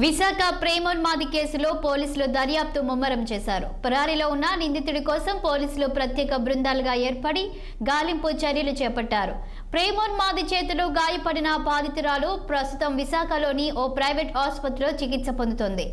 విశాఖ ప్రేమోన్మాది కేసులో పోలీసులు దర్యాప్తు ముమ్మరం చేశారు. పరారీలో ఉన్న నిందితుడి కోసం పోలీసులు ప్రత్యేక బృందాలుగా ఏర్పడి గాలింపు చర్యలు చేపట్టారు. ప్రేమోన్మాది చేతిలో గాయపడిన బాధితురాలు ప్రస్తుతం విశాఖలోని ఓ ప్రైవేట్ ఆసుపత్రిలో చికిత్స పొందుతోంది.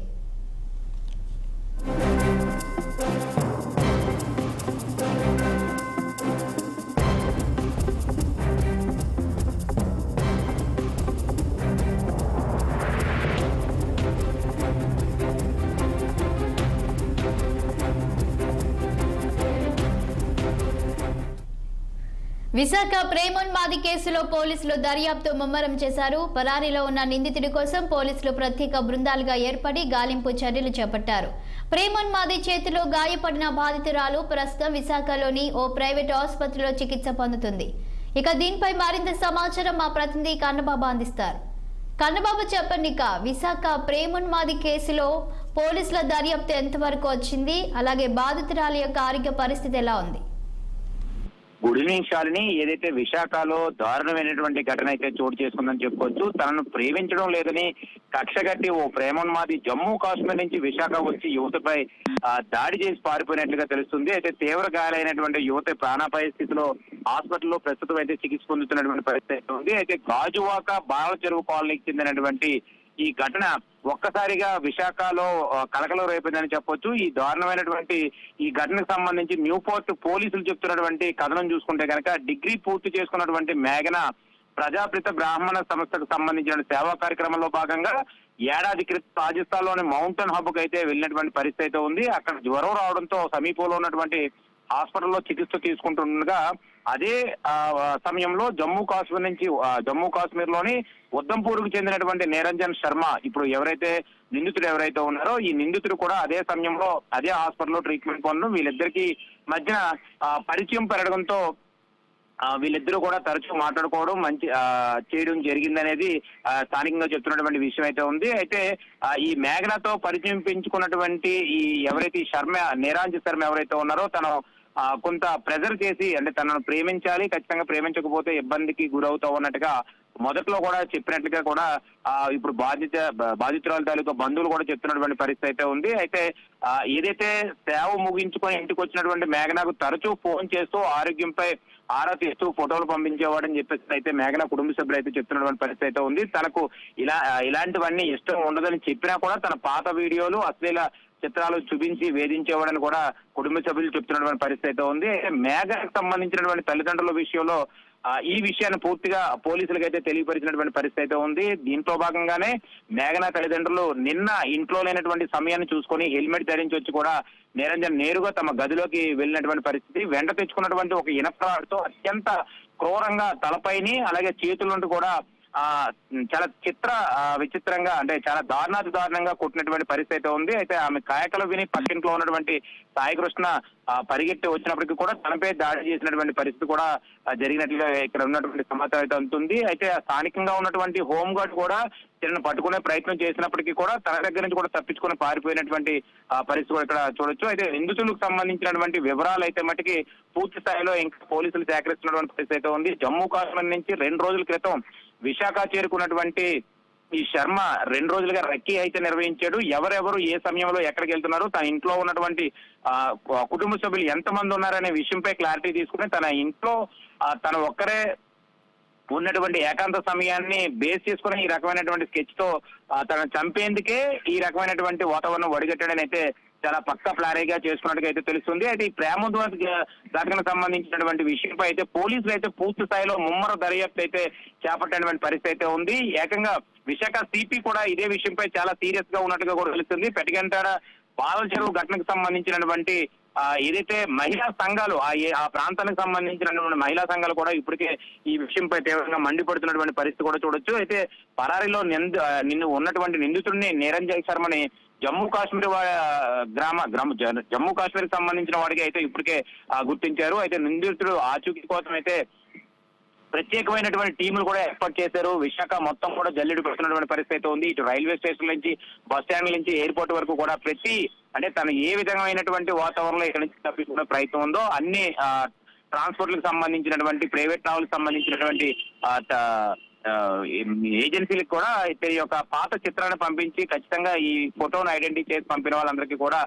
విశాఖ ప్రేమోన్మాది కేసులో పోలీసులు దర్యాప్తు ముమ్మరం చేశారు. పరారీలో ఉన్న నిందితుడి కోసం పోలీసులు ప్రత్యేక బృందాలుగా ఏర్పడి గాలింపు చర్యలు చేపట్టారు. ప్రేమోన్మాది చేతిలో గాయపడిన బాధితురాలు ప్రస్తుతం విశాఖలోని ఓ ప్రైవేట్ ఆసుపత్రిలో చికిత్స పొందుతుంది. ఇక దీనిపై మరింత సమాచారం మా ప్రతినిధి కన్నబాబు అందిస్తారు. కన్నబాబు చెప్పండి, విశాఖ ప్రేమోన్మాది కేసులో పోలీసుల దర్యాప్తు ఎంతవరకు వచ్చింది, అలాగే బాధితురాలి యొక్క ఆరోగ్య పరిస్థితి ఎలా ఉంది? Good evening Shalini. ఏదైతే విశాఖలో దారుణమైనటువంటి ఘటన అయితే చోటు చేసుకుందని చెప్పుకోవచ్చు. తనను ప్రేమించడం లేదని కక్ష కట్టి ఓ ప్రేమోన్మాది జమ్మూ కాశ్మీర్ నుంచి విశాఖ వచ్చి యువతపై దాడి చేసి పారిపోయినట్లుగా తెలుస్తుంది. అయితే తీవ్ర గాయాలైనటువంటి యువత ప్రాణాపాయ స్థితిలో హాస్పిటల్లో ప్రస్తుతం అయితే చికిత్స పొందుతున్నటువంటి పరిస్థితి ఉంది. అయితే గాజువాక బాల చెరువు కాలనీకి చెందినటువంటి ఈ ఘటన ఒక్కసారిగా విశాఖలో కలకలం రేపిందని చెప్పొచ్చు. ఈ దారుణమైనటువంటి ఈ ఘటనకు సంబంధించి న్యూపోర్ట్ పోలీసులు చెప్తున్నటువంటి కథనం చూసుకుంటే కనుక డిగ్రీ పూర్తి చేసుకున్నటువంటి మేఘన ప్రజాపిత బ్రాహ్మణ సంస్థకు సంబంధించిన సేవా కార్యక్రమంలో భాగంగా ఏడాది క్రితం రాజస్థాన్ లోని మౌంటైన్ హబ్ కు అయితే వెళ్ళినటువంటి పరిస్థితి అయితే ఉంది. అక్కడ జ్వరం రావడంతో సమీపంలో ఉన్నటువంటి హాస్పిటల్లో చికిత్స తీసుకుంటుండగా అదే సమయంలో జమ్మూ కాశ్మీర్ లోని ఉద్దంపూర్కు చెందినటువంటి నిరంజన్ శర్మ, ఇప్పుడు నిందితుడు ఎవరైతే ఉన్నారో ఈ నిందితుడు కూడా అదే సమయంలో అదే హాస్పిటల్లో ట్రీట్మెంట్ పొందడం, వీళ్ళిద్దరికి మధ్యన పరిచయం పెరగడంతో వీళ్ళిద్దరూ కూడా తరచూ మాట్లాడుకోవడం చేయడం జరిగిందనేది స్థానికంగా చెప్తున్నటువంటి విషయం అయితే ఉంది. అయితే ఈ మేఘనతో పరిచయం పెంచుకున్నటువంటి ఈ ఎవరైతే నిరంజన్ శర్మ ఎవరైతే ఉన్నారో తను కొంత ప్రెజర్ చేసి, అంటే తనను ప్రేమించాలి, ఖచ్చితంగా ప్రేమించకపోతే ఇబ్బందికి గురవుతావు అన్నట్టుగా మొదట్లో కూడా చెప్పినట్లుగా కూడా ఇప్పుడు బాధితురాలు తాలూకా బంధువులు కూడా చెప్తున్నటువంటి పరిస్థితి అయితే ఉంది. అయితే ఏదైతే సేవ ముగించుకొని ఇంటికి వచ్చినటువంటి మేఘనకు తరచూ ఫోన్ చేస్తూ ఆరోగ్యంపై ఆరా తీస్తూ ఫోటోలు పంపించేవాడని చెప్పేసి అయితే మేఘన కుటుంబ సభ్యులు అయితే చెప్తున్నటువంటి పరిస్థితి అయితే ఉంది. తనకు ఇలాంటివన్నీ ఇష్టం ఉండదని చెప్పినా కూడా తన పాత వీడియోలు, అశ్లీల చిత్రాలు చూపించి వేధించేవాడని కూడా కుటుంబ సభ్యులు చెప్తున్నటువంటి పరిస్థితి అయితే ఉంది. మేఘనకు సంబంధించినటువంటి తల్లిదండ్రుల విషయంలో ఈ విషయాన్ని పూర్తిగా పోలీసులకు అయితే తెలియపరిచినటువంటి పరిస్థితి అయితే ఉంది. దీంట్లో భాగంగానే మేఘన తల్లిదండ్రులు నిన్న ఇంట్లో లేనటువంటి సమయాన్ని చూసుకొని హెల్మెట్ ధరించి వచ్చి కూడా నిరంజన్ నేరుగా తమ గదిలోకి వెళ్ళినటువంటి పరిస్థితి. వెంట తెచ్చుకున్నటువంటి ఒక ఇనపరాడుతో అత్యంత క్రూరంగా తలపైని అలాగే చేతుల నుండి కూడా చాలా విచిత్రంగా, అంటే చాలా దారుణంగా కొట్టినటువంటి పరిస్థితి అయితే ఉంది. అయితే ఆమె కాయకలు విని పక్కింట్లో ఉన్నటువంటి సాయికృష్ణ పరిగెత్తి వచ్చినప్పటికీ కూడా తనపై దాడి చేసినటువంటి పరిస్థితి కూడా జరిగినట్లుగా ఇక్కడ ఉన్నటువంటి సమాచారం అయితే ఉంటుంది. అయితే స్థానికంగా ఉన్నటువంటి హోంగార్డ్ కూడా తనను పట్టుకునే ప్రయత్నం చేసినప్పటికీ కూడా తన దగ్గర నుంచి కూడా తప్పించుకొని పారిపోయినటువంటి పరిస్థితి కూడా ఇక్కడ చూడొచ్చు. అయితే నిందితులకు సంబంధించినటువంటి వివరాలు అయితే మటుకి పూర్తి స్థాయిలో ఇంకా పోలీసులు సేకరిస్తున్నటువంటి పరిస్థితి అయితే ఉంది. జమ్మూ కాశ్మీర్ నుంచి 2 రోజుల క్రితం విశాఖ చేరుకున్నటువంటి ఈ శర్మ 2 రోజులుగా రెక్కీ అయితే నిర్వహించాడు. ఎవరెవరు ఏ సమయంలో ఎక్కడికి వెళ్తున్నారు, తన ఇంట్లో ఉన్నటువంటి కుటుంబ సభ్యులు ఎంతమంది ఉన్నారనే విషయంపై క్లారిటీ తీసుకుని తన ఇంట్లో తన ఒక్కరే ఉన్నటువంటి ఏకాంత సమయాన్ని బేస్ చేసుకుని ఈ రకమైనటువంటి స్కెచ్ తో తనను చంపేందుకే ఈ రకమైనటువంటి వాతావరణం వడిగట్టడని అయితే చాలా పక్కా ప్లారీగా చేసుకున్నట్టుగా అయితే తెలుస్తుంది. అయితే ఈ ప్రేమోన్మాది ఘటనకు సంబంధించినటువంటి విషయంపై అయితే పోలీసులు అయితే పూర్తి స్థాయిలో ముమ్మర దర్యాప్తు అయితే చేపట్టినటువంటి పరిస్థితి అయితే ఉంది. ఏకంగా విశాఖ సిపి కూడా ఇదే విషయంపై చాలా సీరియస్ గా ఉన్నట్టుగా కూడా తెలుస్తుంది. పెటిగంటాడ బాలల చెరువు ఘటనకు సంబంధించినటువంటి ఏదైతే మహిళా సంఘాలు ఆ ప్రాంతానికి సంబంధించినటువంటి మహిళా సంఘాలు కూడా ఇప్పటికే ఈ విషయంపై తీవ్రంగా మండిపడుతున్నటువంటి పరిస్థితి కూడా చూడొచ్చు. అయితే పరారీలో ఉన్నటువంటి నిందితుడిని నిరంజన్ శర్మని జమ్మూ కాశ్మీర్ జమ్మూ కాశ్మీర్ సంబంధించిన వాడికి అయితే ఇప్పటికే గుర్తించారు. అయితే నిందితుడు ఆచూకీ కోసం అయితే ప్రత్యేకమైనటువంటి టీములు కూడా ఏర్పాటు చేశారు. విశాఖ మొత్తం కూడా జల్లెడు పెడుతున్నటువంటి పరిస్థితి ఉంది. ఇటు రైల్వే స్టేషన్ నుంచి బస్ స్టాండ్ నుంచి ఎయిర్పోర్ట్ వరకు కూడా అంటే తను ఏ విధమైనటువంటి వాతావరణంలో ఇక్కడ నుంచి తప్పించుకునే ప్రయత్నం ఉందో అన్ని ట్రాన్స్పోర్ట్లకు సంబంధించినటువంటి ప్రైవేట్ ట్రావెల్కి సంబంధించినటువంటి ఏజెన్సీలకు కూడా ఈ యొక్క పాత చిత్రాన్ని పంపించి ఖచ్చితంగా ఈ ఫోటోను ఐడెంటిఫై చేసి పంపిన వాళ్ళందరికీ కూడా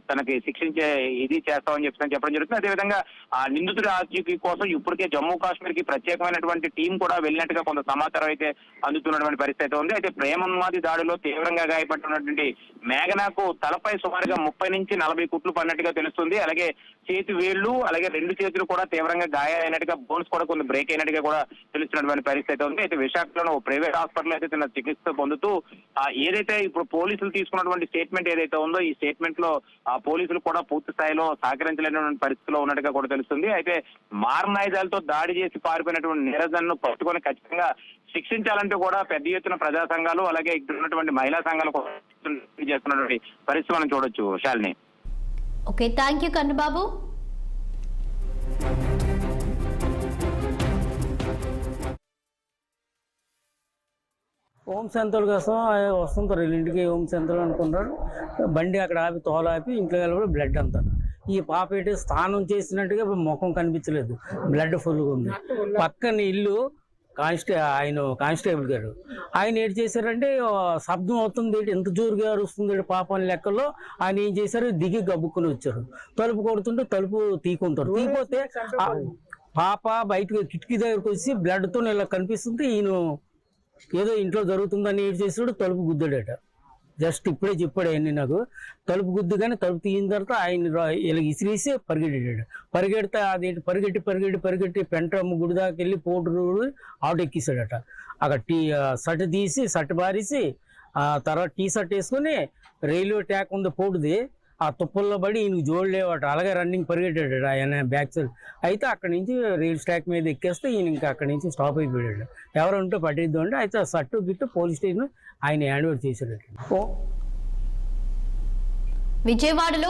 తనకి శిక్షించే ఇది చేస్తామని చెప్పడం జరుగుతుంది. అదేవిధంగా ఆ నిందితుడి ఆచూకీ కోసం ఇప్పటికే జమ్మూ కాశ్మీర్ కి ప్రత్యేకమైనటువంటి టీం కూడా వెళ్ళినట్టుగా కొంత సమాచారం అయితే అందుతున్నటువంటి పరిస్థితి ఉంది. అయితే ప్రేమోన్మాది దాడిలో తీవ్రంగా గాయపడుతున్నటువంటి మేఘనాకు తలపై సుమారుగా 30 నుంచి 40 కుట్లు పడినట్టుగా తెలుస్తుంది. అలాగే చేతి వేళ్లు అలాగే 2 చేతులు కూడా తీవ్రంగా గాయాలైనట్టుగా, బోన్స్ కూడా కొన్ని బ్రేక్ అయినట్టుగా కూడా తెలుస్తున్నటువంటి పరిస్థితి ఉంది. అయితే విశాఖలో ప్రైవేట్ హాస్పిటల్ అయితే తన చికిత్స పొందుతూ ఏదైతే ఇప్పుడు పోలీసులు తీసుకున్నటువంటి స్టేట్మెంట్ ఏదైతే ఉందో ఈ స్టేట్మెంట్ లో పోలీసులు కూడా పూర్తి స్థాయిలో సహకరించలేనటువంటి పరిస్థితిలో ఉన్నట్టుగా కూడా తెలుస్తుంది. అయితే మారణాయుధాలతో దాడి చేసి పారిపోయినటువంటి నీరజన్ను పట్టుకొని ఖచ్చితంగా శిక్షించాలంటే కూడా పెద్ద ఎత్తున ప్రజా సంఘాలు అలాగే ఇక్కడ ఉన్నటువంటి మహిళా సంఘాలు చేస్తున్నటువంటి పరిస్థితి మనం చూడొచ్చు. Shalini. Okay, thank you Kannababu. Home centre కోసం వస్తుంటారు ఇంటికి, హోం సెంటర్ అనుకుంటారు. బండి అక్కడ ఆపి తోలు ఆపి ఇంట్లో వెళ్ళి బ్లడ్ అంతా. ఈ పాప ఏంటి స్నానం చేసినట్టుగా ముఖం కనిపించలేదు, బ్లడ్ ఫుల్గా ఉంది. పక్కన ఇల్లు కానిస్టేబుల్ గారు ఆయన ఏం చేశారంటే శబ్దం అవుతుంది, ఎంత జోరుగా అరుస్తుంది పాప లెక్కలో ఆయన ఏం చేశారు, దిగి గబుక్కుని వచ్చారు. తలుపు కొడుతుంటే తలుపు తీకుంటారు. తీకపోతే పాప బయటకు కిటికీ దగ్గరకు వచ్చి బ్లడ్తో ఇలా కనిపిస్తుంది. ఈయన ఏదో ఇంట్లో జరుగుతుందని ఏం చేసాడు, తలుపు గుద్దాడట. జస్ట్ ఇప్పుడే చెప్పాడు ఆయన్ని నాకు. తలుపు గుద్దుగానే తలుపు తీసిన తర్వాత ఆయన ఇలా ఇసిరేసి పరిగెడితే అదేంటి పరిగెట్టి పెంట్రమ్మ గుడి దాకా వెళ్ళి పోటు ఆటో ఎక్కిస్తాడట. అక్కడ షర్ట్ తీసి షర్ట్ బారేసి తర్వాత టీ షర్ట్ వేసుకుని రైల్వే ట్రాక్ ఉంది పోటుది, ఆ తుప్పల్లో పడి ఈయనకి జోడలేవట. అలాగే రన్నింగ్ పరిగెట్టాడు ఆయన బ్యాక్ సైడ్. అయితే అక్కడి నుంచి రైల్ ట్రాక్ మీద ఎక్కేస్తే ఈయన ఇంకా అక్కడి నుంచి స్టాప్ అయిపోయాడు. ఎవరు ఉంటే పట్టిద్దాం అంటే అయితే ఆ షర్టు గిట్టు పోలీస్ స్టేషన్ ఆయన హ్యాండ్ ఓవర్ చేశాడు. విజయవాడలో